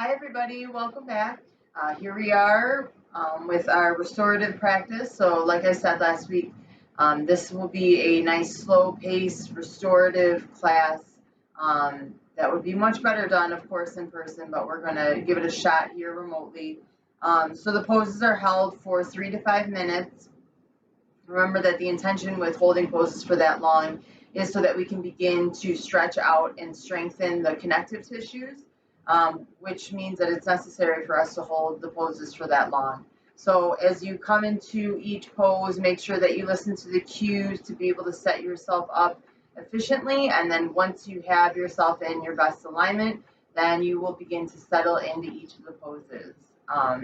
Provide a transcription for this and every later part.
Hi, everybody. Welcome back. Here we are with our restorative practice. So, like I said last week, this will be a nice, slow-paced restorative class that would be much better done, of course, in person, but we're going to give it a shot here remotely. So, the poses are held for 3 to 5 minutes. Remember that the intention with holding poses for that long is so that we can begin to stretch out and strengthen the connective tissues, which means that it's necessary for us to hold the poses for that long. So as you come into each pose, make sure that you listen to the cues to be able to set yourself up efficiently. And then once you have yourself in your best alignment, then you will begin to settle into each of the poses.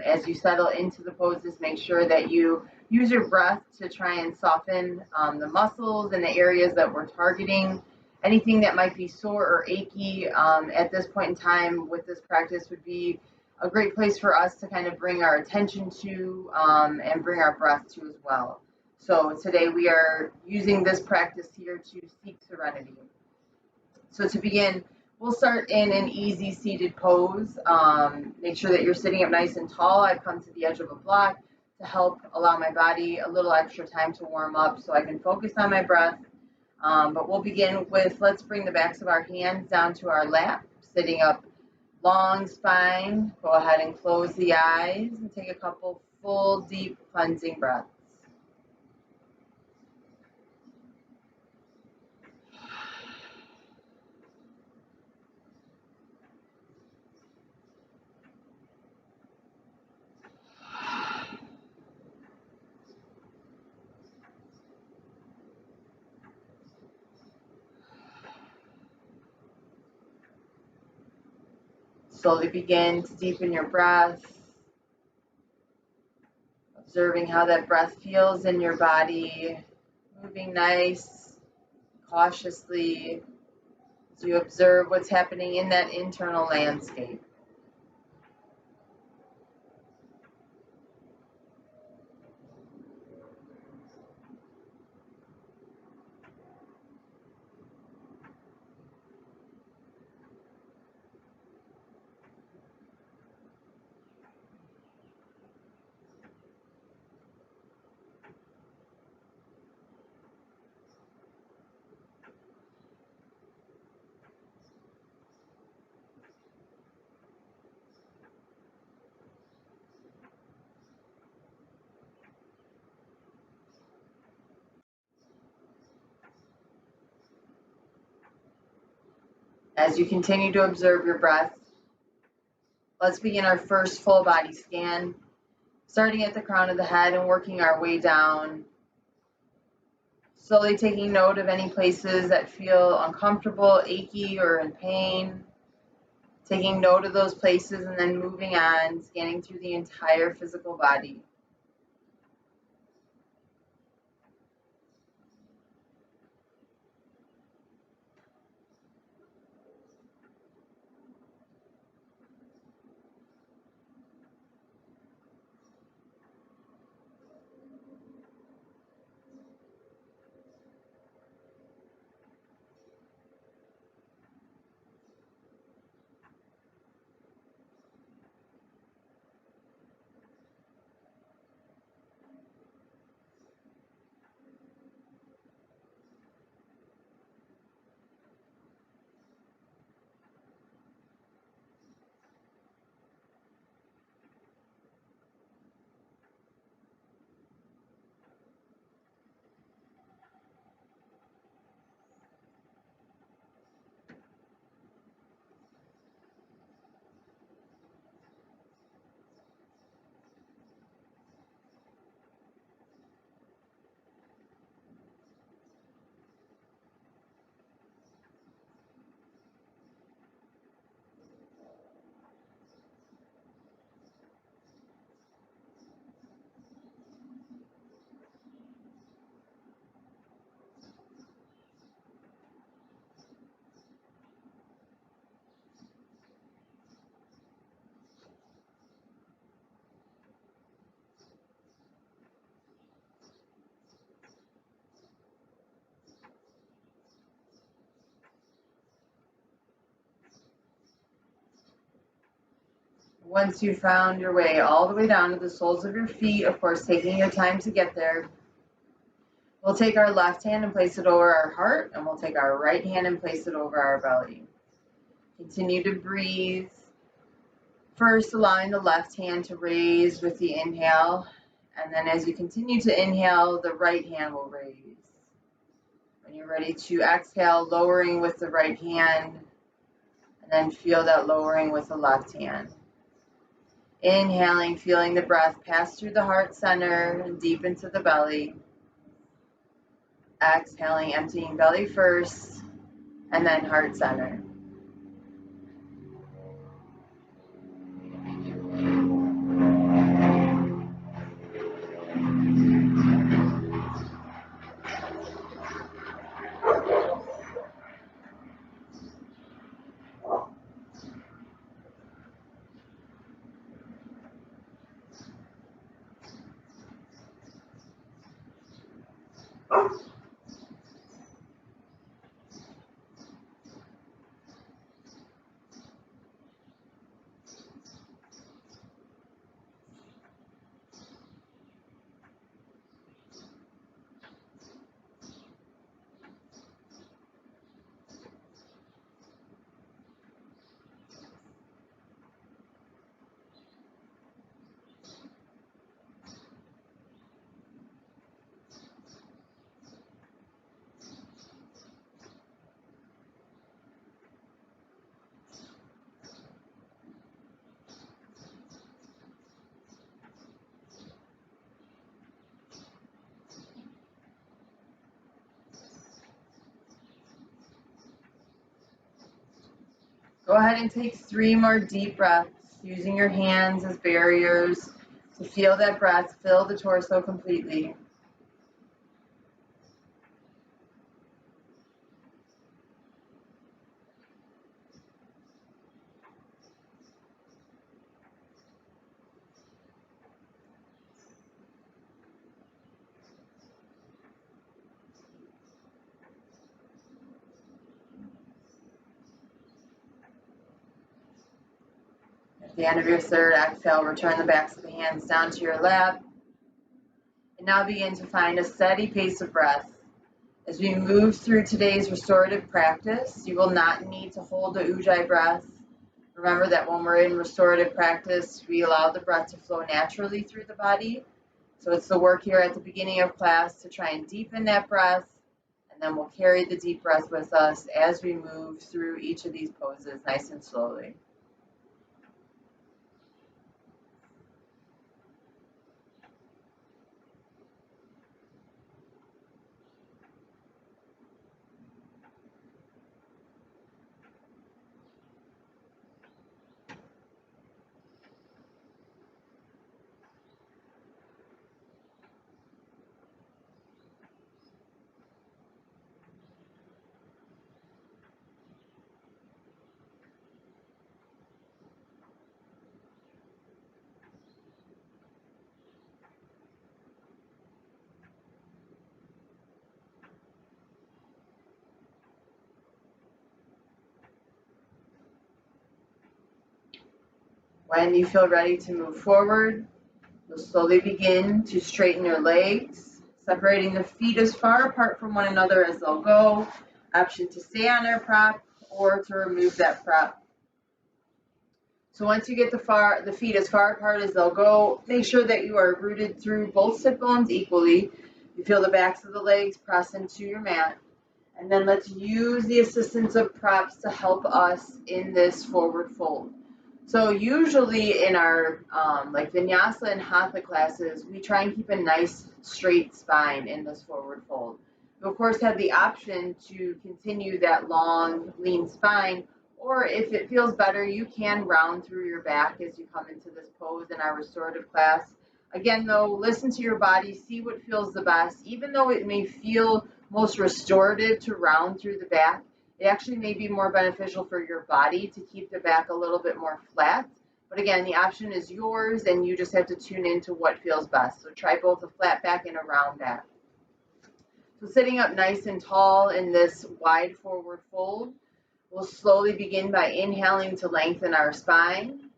As you settle into the poses, make sure that you use your breath to try and soften the muscles and the areas that we're targeting. Anything that might be sore or achy at this point in time with this practice would be a great place for us to kind of bring our attention to and bring our breath to as well. So today we are using this practice here to seek serenity. So to begin, we'll start in an easy seated pose. Make sure that you're sitting up nice and tall. I've come to the edge of a block to help allow my body a little extra time to warm up so I can focus on my breath. But we'll begin with, let's bring the backs of our hands down to our lap, sitting up, long spine. Go ahead and close the eyes and take a couple full, deep cleansing breaths. Slowly begin to deepen your breath, observing how that breath feels in your body, moving nice, cautiously, as you observe what's happening in that internal landscape. As you continue to observe your breath, let's begin our first full body scan, starting at the crown of the head and working our way down, slowly taking note of any places that feel uncomfortable, achy, or in pain, taking note of those places and then moving on, scanning through the entire physical body. Once you've found your way all the way down to the soles of your feet, of course, taking your time to get there, we'll take our left hand and place it over our heart, and we'll take our right hand and place it over our belly. Continue to breathe. First, allowing the left hand to raise with the inhale, and then as you continue to inhale, the right hand will raise. When you're ready to exhale, lowering with the right hand, and then feel that lowering with the left hand. Inhaling, feeling the breath pass through the heart center and deep into the belly. Exhaling, emptying belly first, and then heart center. Go ahead and take 3 more deep breaths, using your hands as barriers to feel that breath fill the torso completely. At the end of your third exhale, return the backs of the hands down to your lap. And now begin to find a steady pace of breath. As we move through today's restorative practice, you will not need to hold the ujjayi breath. Remember that when we're in restorative practice, we allow the breath to flow naturally through the body. So it's the work here at the beginning of class to try and deepen that breath, and then we'll carry the deep breath with us as we move through each of these poses nice and slowly. When you feel ready to move forward, you'll slowly begin to straighten your legs, separating the feet as far apart from one another as they'll go. Option to stay on their prop or to remove that prop. So once you get the feet as far apart as they'll go, make sure that you are rooted through both sit bones equally. You feel the backs of the legs press into your mat. And then let's use the assistance of props to help us in this forward fold. So usually in our like vinyasa and hatha classes, we try and keep a nice straight spine in this forward fold. You of course have the option to continue that long, lean spine, or if it feels better, you can round through your back as you come into this pose in our restorative class. Again though, listen to your body, see what feels the best. Even though it may feel most restorative to round through the back, it actually may be more beneficial for your body to keep the back a little bit more flat. But again, the option is yours and you just have to tune into what feels best. So try both a flat back and a round back. So sitting up nice and tall in this wide forward fold, we'll slowly begin by inhaling to lengthen our spine.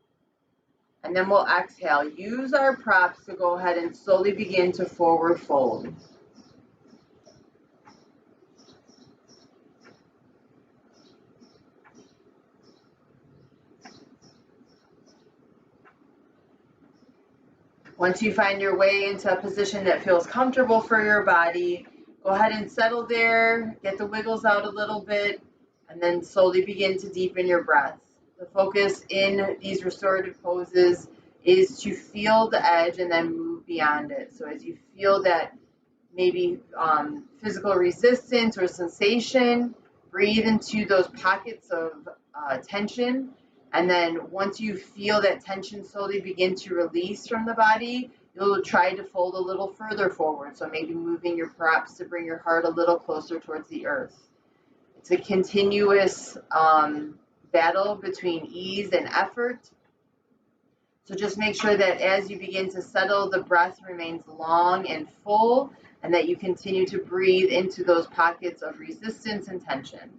and then we'll exhale. Use our props to go ahead and slowly begin to forward fold. Once you find your way into a position that feels comfortable for your body, go ahead and settle there, get the wiggles out a little bit, and then slowly begin to deepen your breath. The focus in these restorative poses is to feel the edge and then move beyond it. So as you feel that maybe physical resistance or sensation, breathe into those pockets of tension. And then once you feel that tension slowly begin to release from the body, you'll try to fold a little further forward. So maybe moving your props to bring your heart a little closer towards the earth. It's a continuous battle between ease and effort. So just make sure that as you begin to settle, the breath remains long and full, and that you continue to breathe into those pockets of resistance and tension.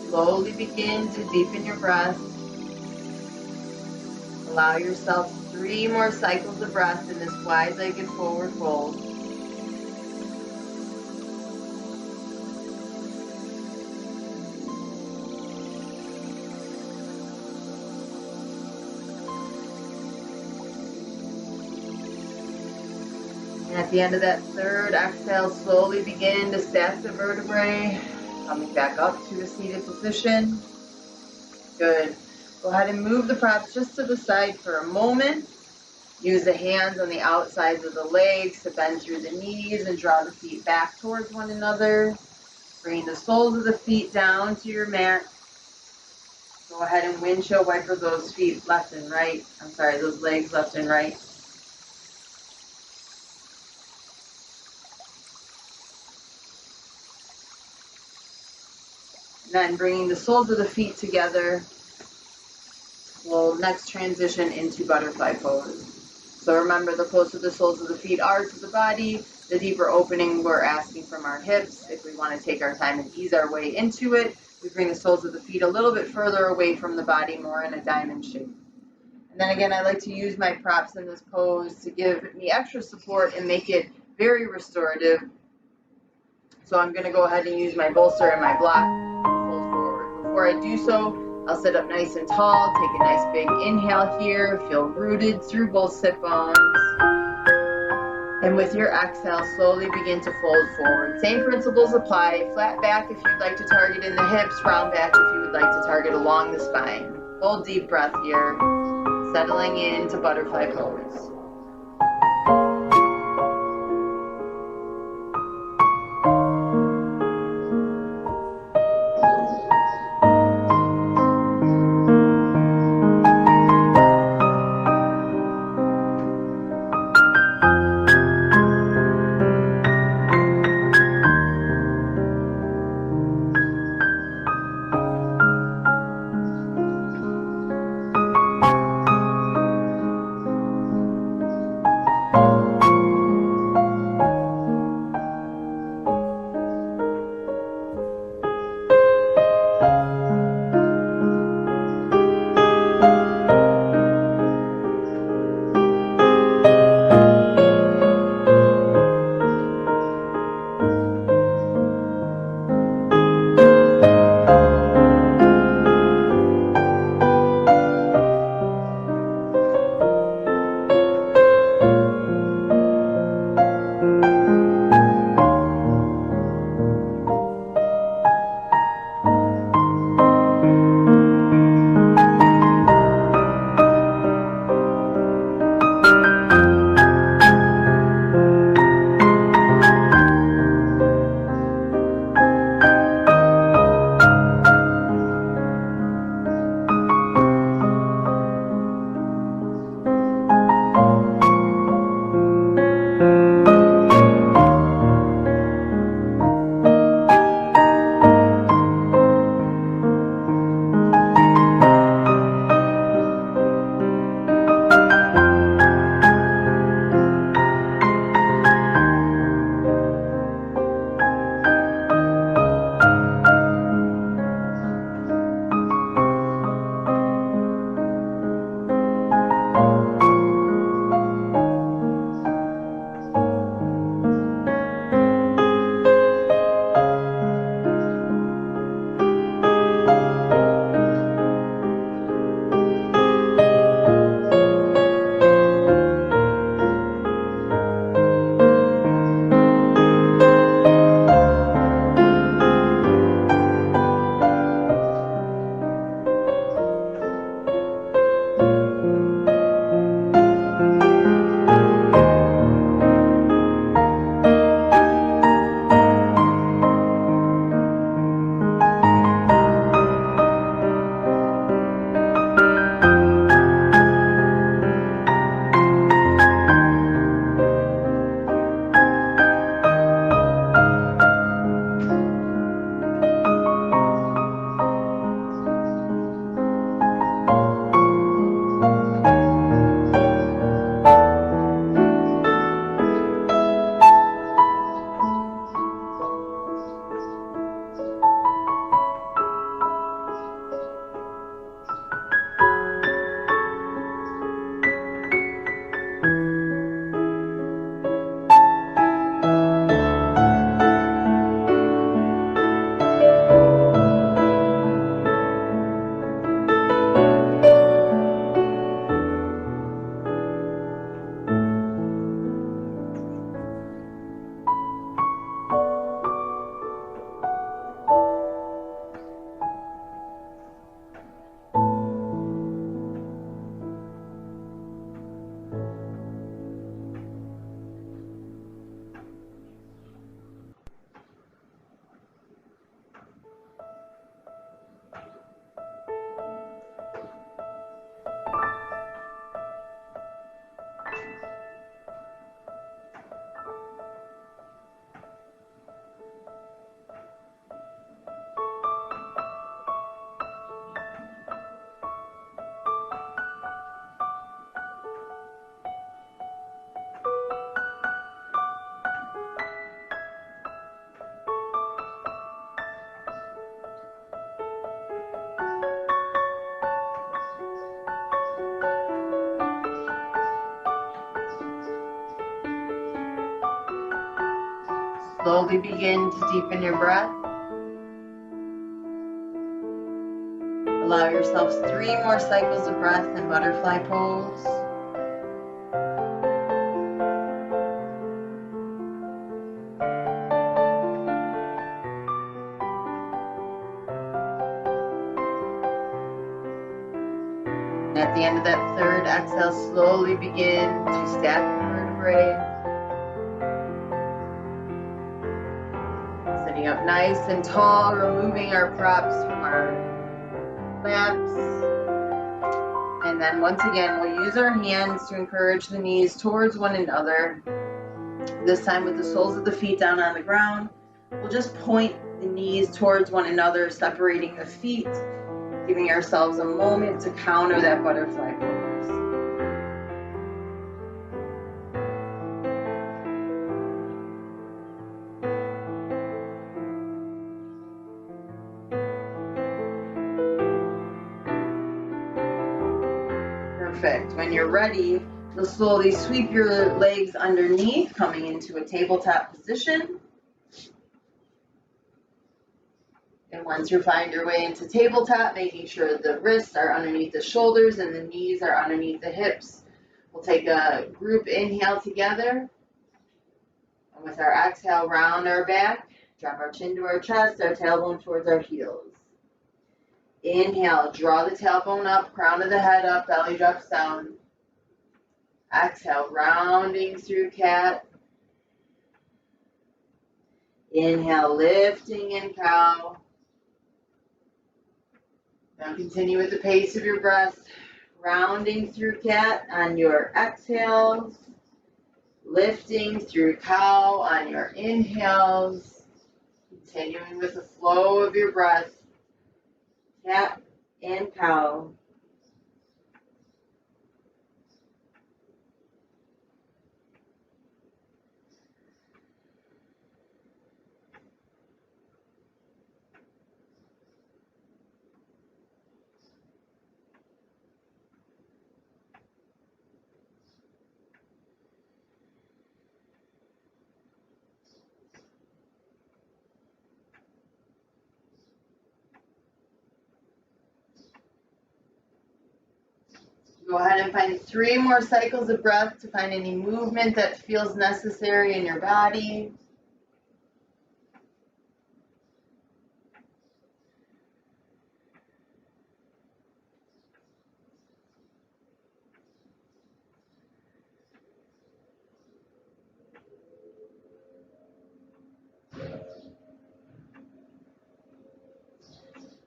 Slowly begin to deepen your breath. Allow yourself 3 more cycles of breath in this wide-legged forward fold. And at the end of that third exhale, slowly begin to stack the vertebrae, coming back up to a seated position. Good. Go ahead and move the props just to the side for a moment. Use the hands on the outsides of the legs to bend through the knees and draw the feet back towards one another. Bring the soles of the feet down to your mat. Go ahead and windshield wiper those feet left and right. Those legs left and right. Then bringing the soles of the feet together, we'll next transition into butterfly pose. So remember, the closer the soles of the feet are to the body, the deeper opening we're asking from our hips. If we want to take our time and ease our way into it, we bring the soles of the feet a little bit further away from the body, more in a diamond shape. And then again, I like to use my props in this pose to give me extra support and make it very restorative. So I'm going to go ahead and use my bolster and my block to fold forward. Before I do so, I'll sit up nice and tall, take a nice big inhale here, feel rooted through both sit bones. And with your exhale, slowly begin to fold forward. Same principles apply. Flat back if you'd like to target in the hips, round back if you would like to target along the spine. Full deep breath here, settling into butterfly pose. Slowly begin to deepen your breath. Allow yourselves 3 more cycles of breath in butterfly pose. And at the end of that 3rd exhale, slowly begin to stack your vertebrae. Sitting up nice and tall, removing our props from our laps. And then once again, we'll use our hands to encourage the knees towards one another. This time with the soles of the feet down on the ground. We'll just point the knees towards one another, separating the feet, giving ourselves a moment to counter that butterfly pose. Perfect. When you're ready, you'll slowly sweep your legs underneath, coming into a tabletop position. And once you find your way into tabletop, making sure the wrists are underneath the shoulders and the knees are underneath the hips. We'll take a group inhale together. And with our exhale, round our back, drop our chin to our chest, our tailbone towards our heels. Inhale, draw the tailbone up, crown of the head up, belly drops down. Exhale, rounding through cat. Inhale, lifting in cow. Now continue with the pace of your breath, rounding through cat on your exhales, lifting through cow on your inhales, continuing with the flow of your breath, cat and cow. Go ahead and find 3 more cycles of breath to find any movement that feels necessary in your body.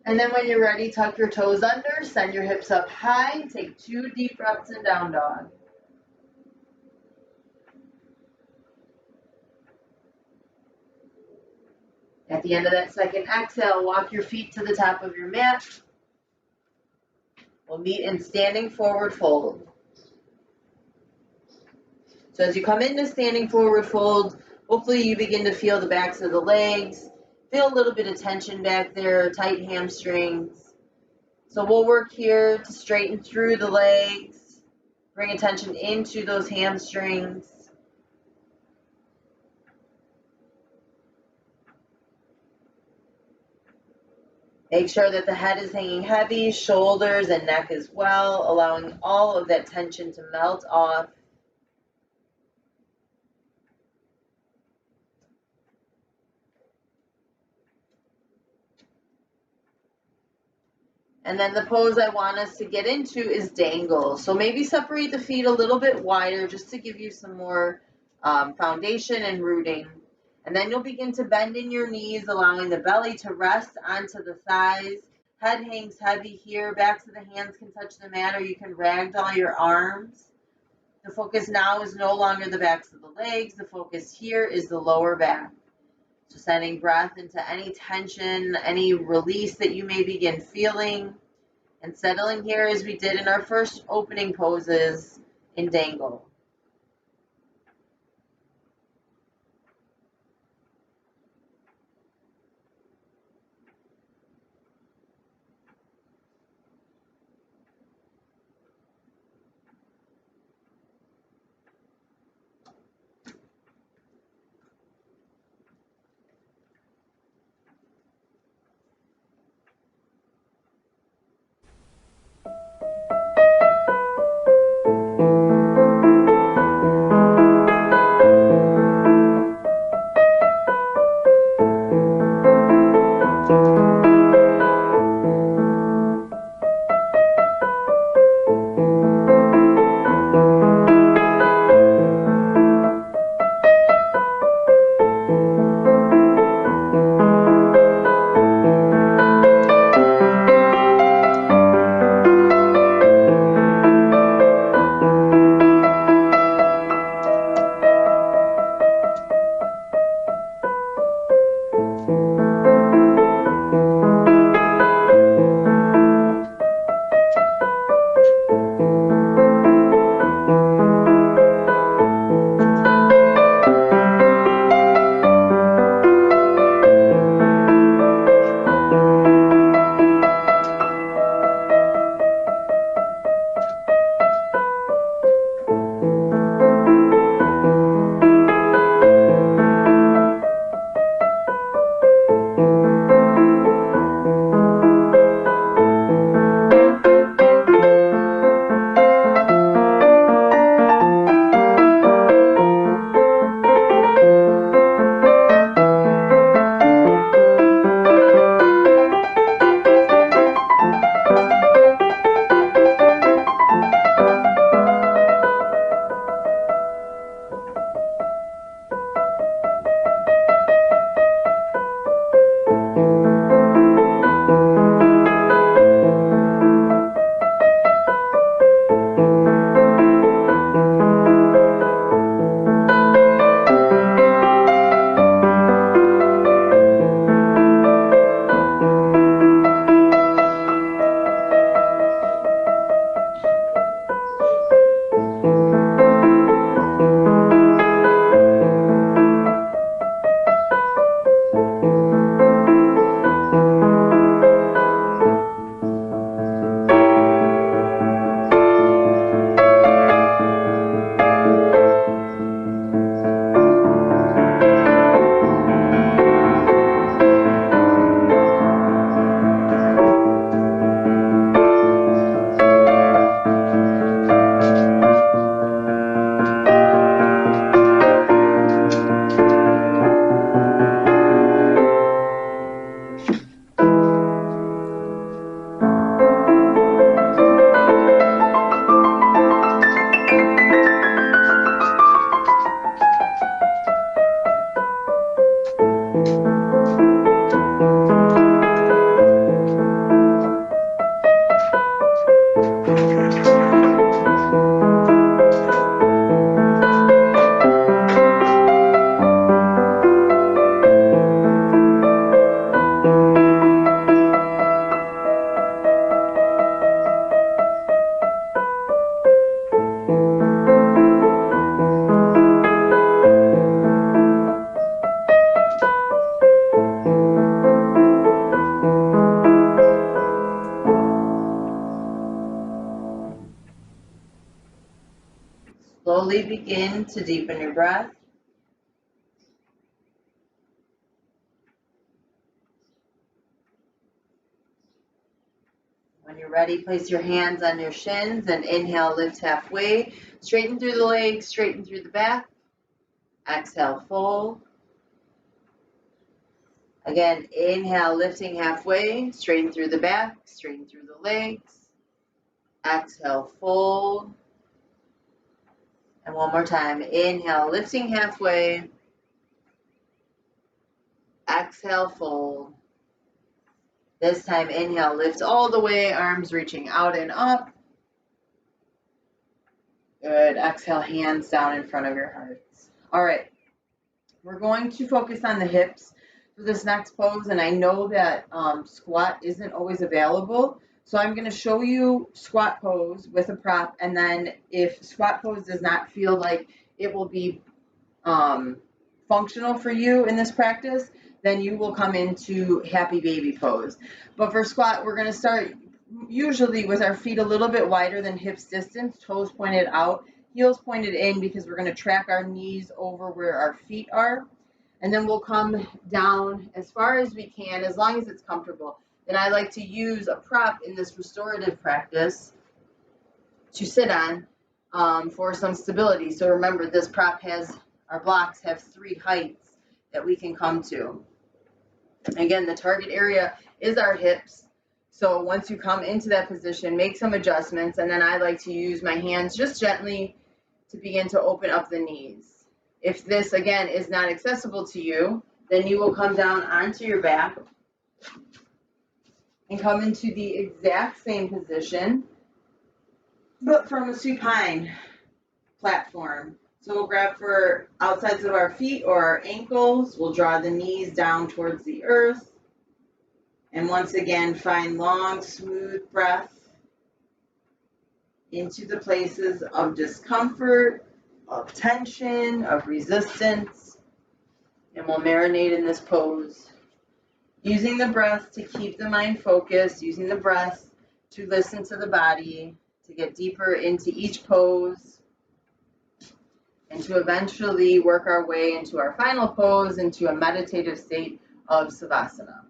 And then when you're ready, tuck your toes under, send your hips up high, take 2 deep breaths in down dog. At the end of that 2nd exhale, walk your feet to the top of your mat. We'll meet in standing forward fold. So as you come into standing forward fold, hopefully you begin to feel the backs of the legs, feel a little bit of tension back there, tight hamstrings. So we'll work here to straighten through the legs, bring attention into those hamstrings. Make sure that the head is hanging heavy, shoulders and neck as well, allowing all of that tension to melt off. And then the pose I want us to get into is dangle. So maybe separate the feet a little bit wider just to give you some more foundation and rooting. And then you'll begin to bend in your knees, allowing the belly to rest onto the thighs. Head hangs heavy here. Backs of the hands can touch the mat, or you can ragdoll your arms. The focus now is no longer the backs of the legs. The focus here is the lower back. So sending breath into any tension, any release that you may begin feeling, and settling here as we did in our first opening poses in dangle. slowly begin to deepen your breath. When you're ready, place your hands on your shins and inhale, lift halfway. Straighten through the legs, straighten through the back. Exhale, fold. Again, inhale, lifting halfway, straighten through the back, straighten through the legs. Exhale, fold. And one more time, inhale, lifting halfway. Exhale, fold. This time, inhale, lift all the way, arms reaching out and up. Good. Exhale, hands down in front of your hearts. All right. We're going to focus on the hips for this next pose, and I know that squat isn't always available, so I'm going to show you squat pose with a prop, and then if squat pose does not feel like it will be functional for you in this practice, then you will come into happy baby pose. But for squat, we're going to start usually with our feet a little bit wider than hips distance, toes pointed out, heels pointed in, because we're going to track our knees over where our feet are. And then we'll come down as far as we can, as long as it's comfortable. Then I like to use a prop in this restorative practice to sit on for some stability. So remember, this prop has, our blocks have 3 heights that we can come to. Again, the target area is our hips. So once you come into that position, make some adjustments, and then I like to use my hands just gently to begin to open up the knees. If this, again, is not accessible to you, then you will come down onto your back and come into the exact same position, but from a supine platform. So we'll grab for outsides of our feet or our ankles. We'll draw the knees down towards the earth. And once again, find long, smooth breath into the places of discomfort, of tension, of resistance. And we'll marinate in this pose, using the breath to keep the mind focused, using the breath to listen to the body, to get deeper into each pose, and to eventually work our way into our final pose, into a meditative state of Savasana.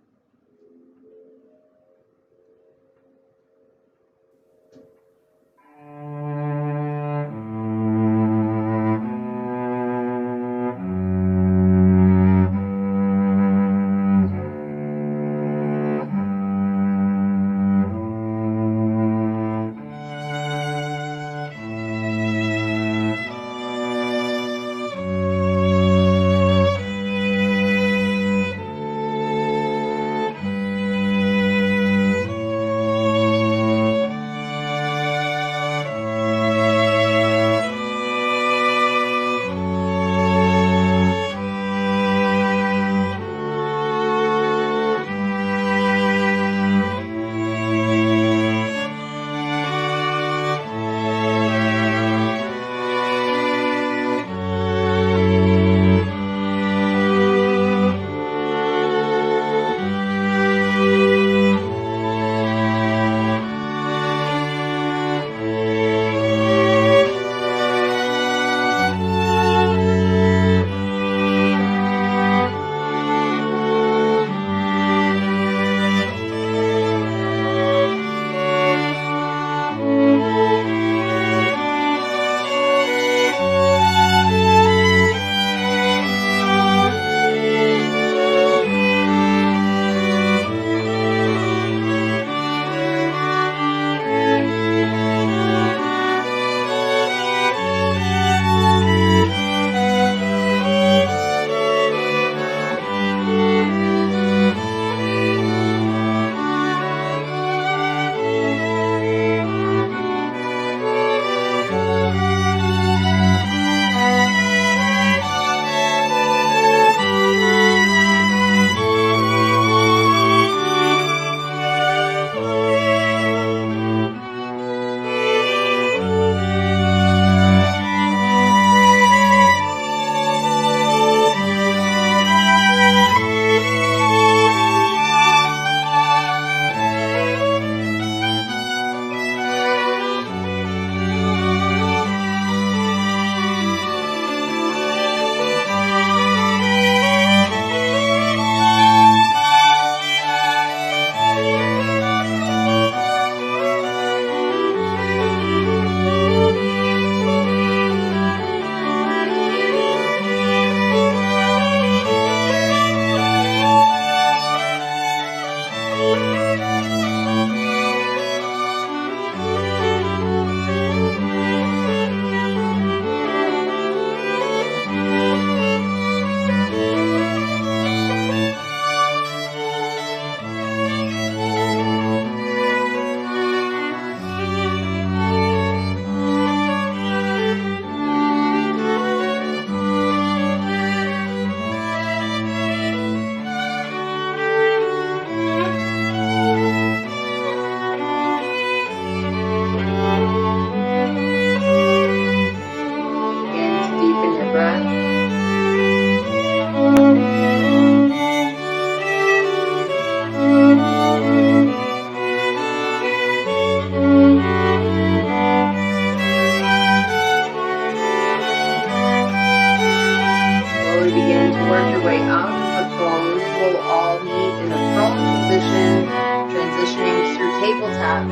Begin to work your way out of the pose. We'll all meet in a prone position, transitioning through tabletop.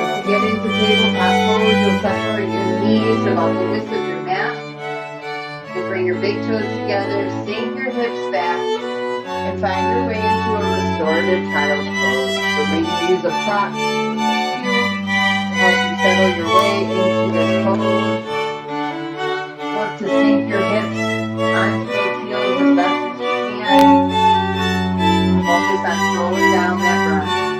Once you get into tabletop pose, you'll separate your knees about the width of your mat. You'll bring your big toes together, sink your hips back, and find your way into a restorative child's pose. So maybe use a prop to help you settle your way into this pose. Work to sink your hips onto those heels as best as you can. Focus on slowing down that breath.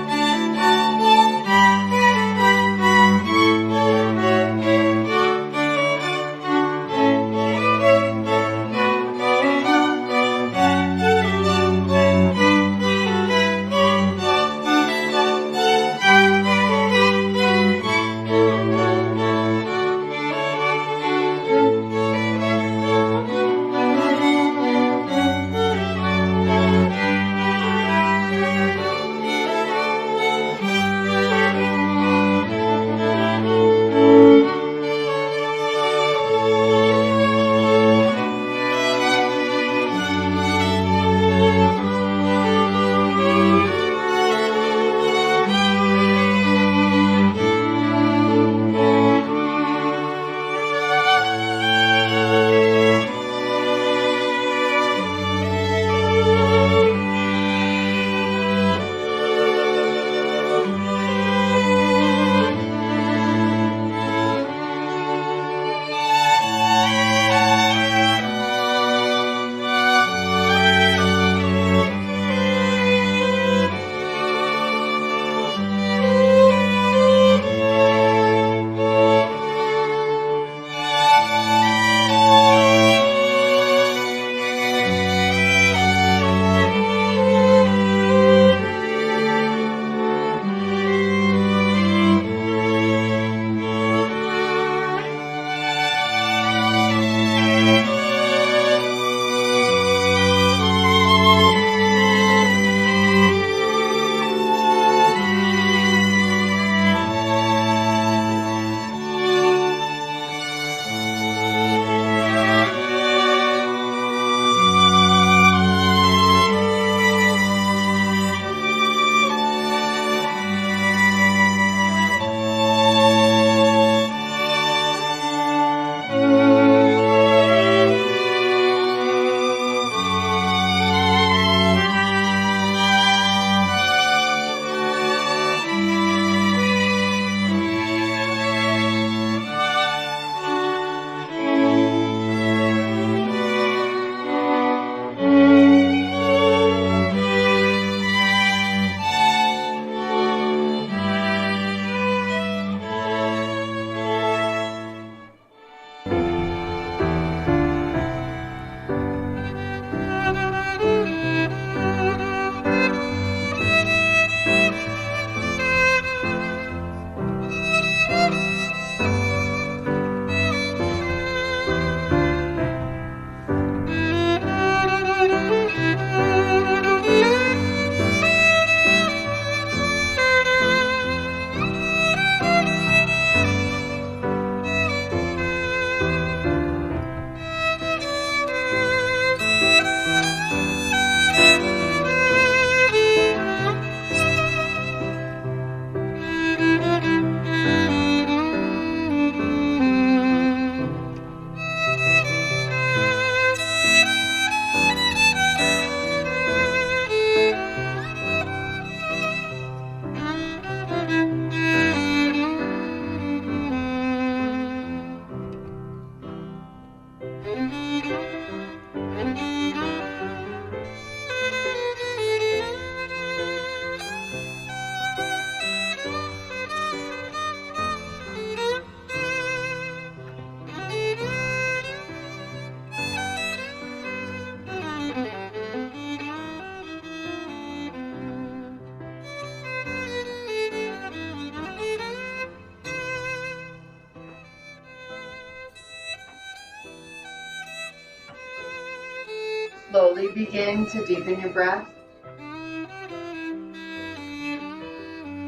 slowly begin to deepen your breath.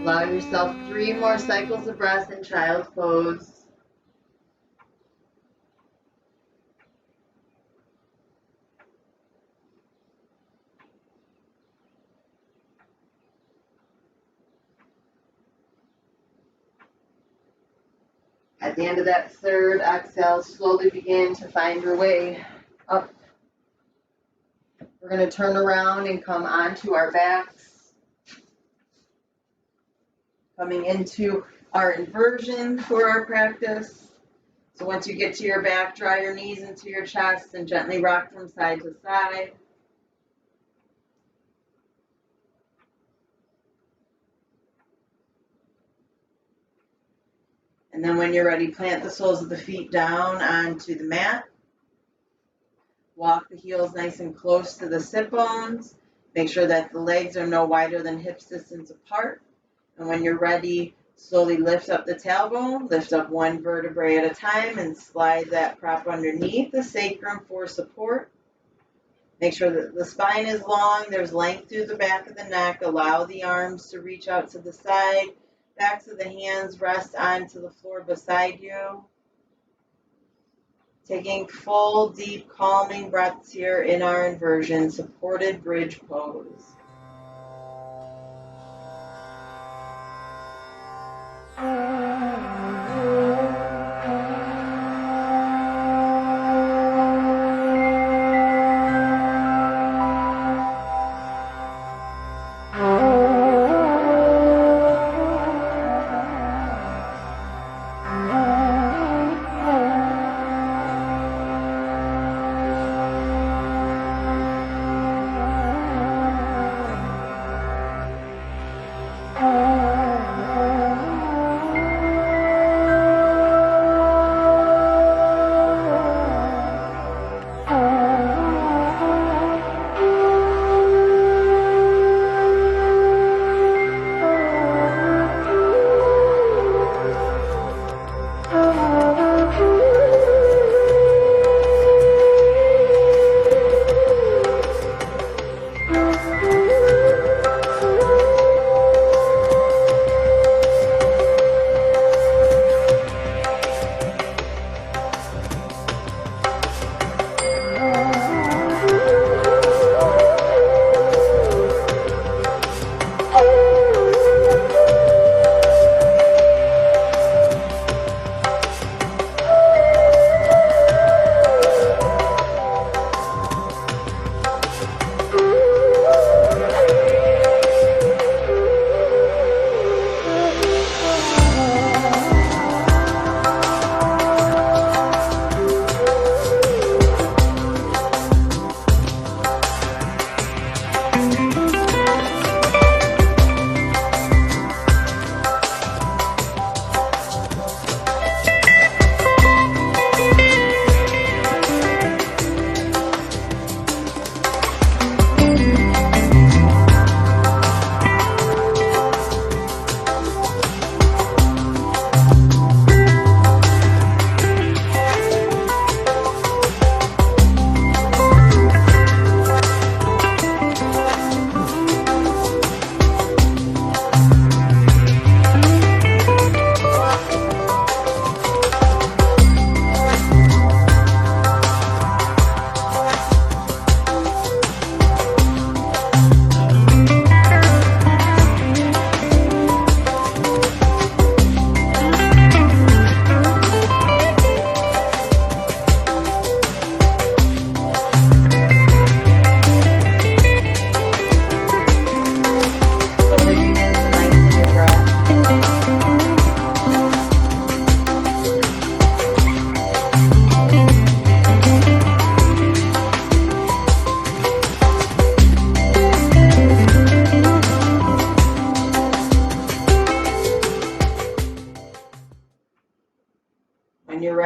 Allow yourself 3 more cycles of breath in child's pose. At the end of that third exhale, slowly begin to find your way up. We're going to turn around and come onto our backs. Coming into our inversion for our practice. So once you get to your back, draw your knees into your chest and gently rock from side to side. And then when you're ready, plant the soles of the feet down onto the mat. Walk the heels nice and close to the sit bones. Make sure that the legs are no wider than hip distance apart. And when you're ready, slowly lift up the tailbone, lift up 1 vertebrae at a time, and slide that prop underneath the sacrum for support. Make sure that the spine is long, there's length through the back of the neck. Allow the arms to reach out to the side. Backs of the hands rest onto the floor beside you. Taking full, deep, calming breaths here in our inversion, supported bridge pose.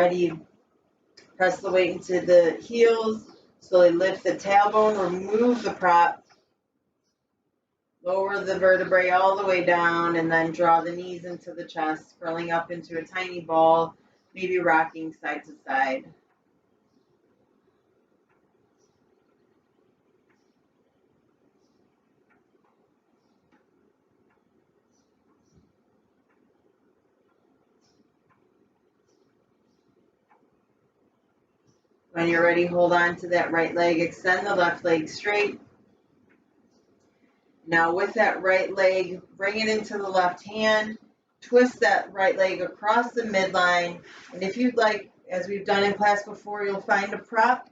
ready, press the weight into the heels, slowly lift the tailbone, remove the prop, lower the vertebrae all the way down, and then draw the knees into the chest, curling up into a tiny ball, maybe rocking side to side. When you're ready, hold on to that right leg, extend the left leg straight. Now with that right leg, bring it into the left hand, twist that right leg across the midline, and if you'd like, as we've done in class before, you'll find a prop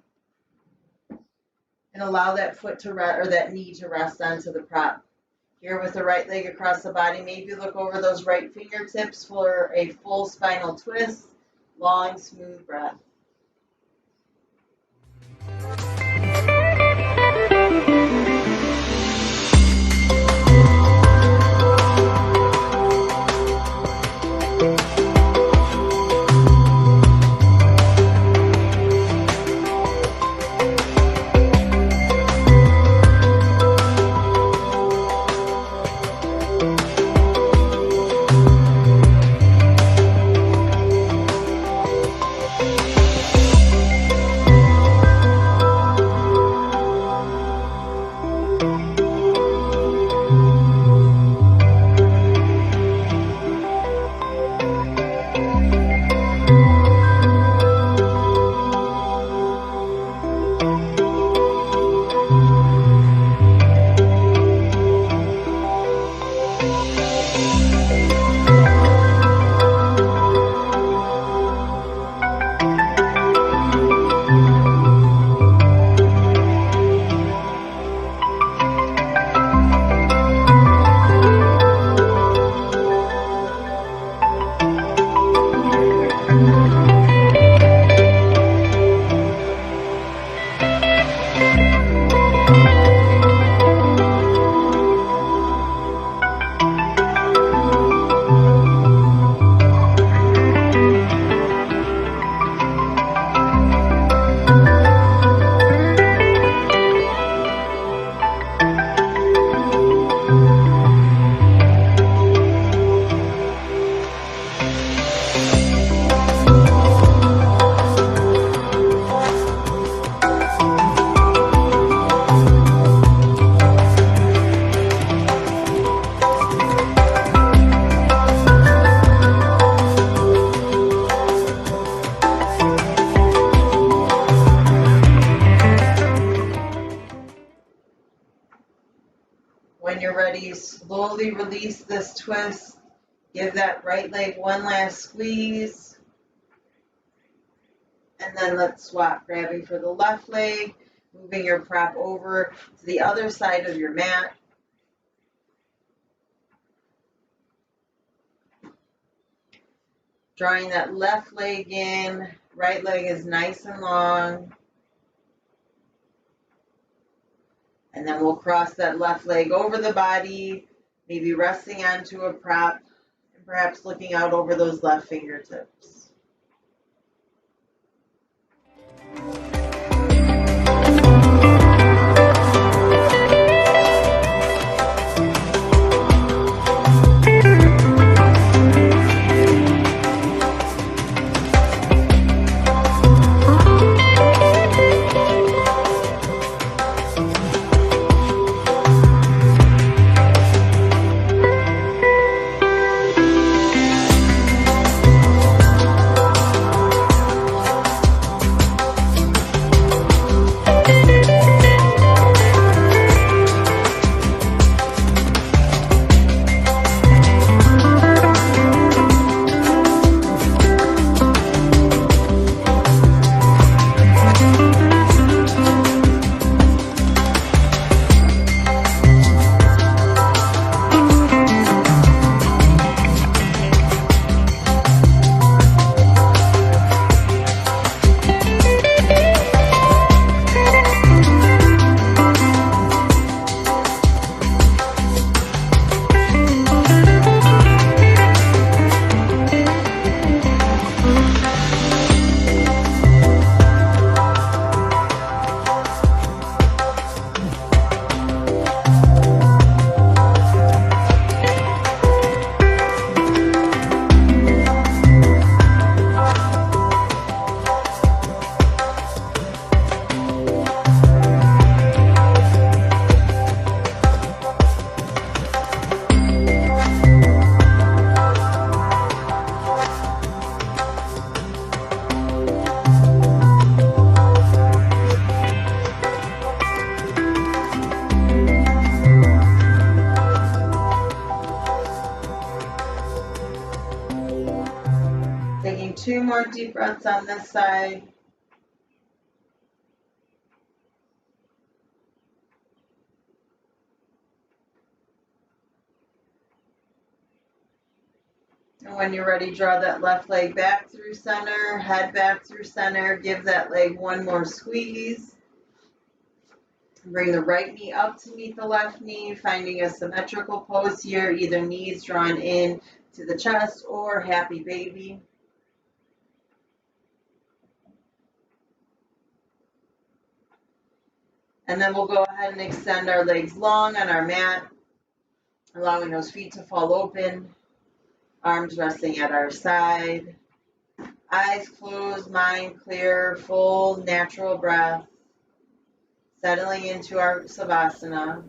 and allow that foot to rest, or that knee to rest onto the prop. Here with the right leg across the body, maybe look over those right fingertips for a full spinal twist. Long, smooth breath. When you're ready, slowly release this twist. Give that right leg one last squeeze. And then let's swap, grabbing for the left leg, moving your prop over to the other side of your mat. Drawing that left leg in, right leg is nice and long. And then we'll cross that left leg over the body, maybe resting onto a prop, and perhaps looking out over those left fingertips. more deep breaths on this side. And when you're ready, draw that left leg back through center, head back through center. Give that leg one more squeeze. Bring the right knee up to meet the left knee, finding a symmetrical pose here, either knees drawn in to the chest or happy baby. And then we'll go ahead and extend our legs long on our mat, allowing those feet to fall open, arms resting at our side, eyes closed, mind clear, full natural breath, settling into our Savasana.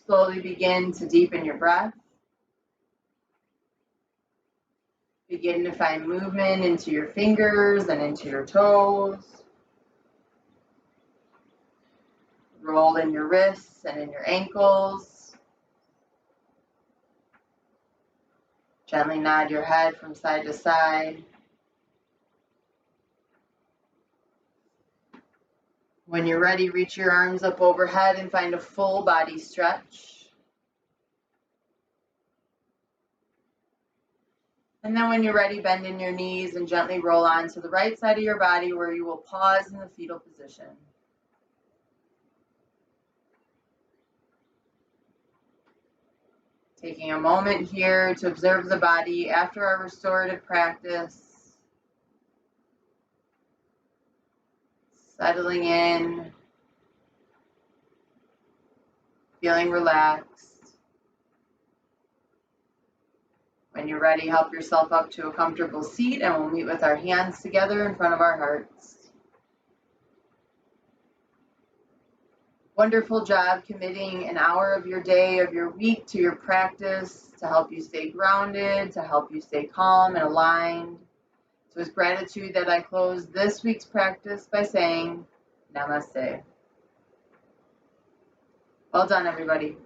Slowly begin to deepen your breath. Begin to find movement into your fingers and into your toes. Roll in your wrists and in your ankles. Gently nod your head from side to side. When you're ready, reach your arms up overhead and find a full body stretch. And then when you're ready, bend in your knees and gently roll on to the right side of your body where you will pause in the fetal position. Taking a moment here to observe the body after our restorative practice. Settling in, feeling relaxed. When you're ready, help yourself up to a comfortable seat and we'll meet with our hands together in front of our hearts. Wonderful job committing an hour of your day, of your week to your practice to help you stay grounded, to help you stay calm and aligned. So it's gratitude that I close this week's practice by saying, Namaste. Well done, everybody.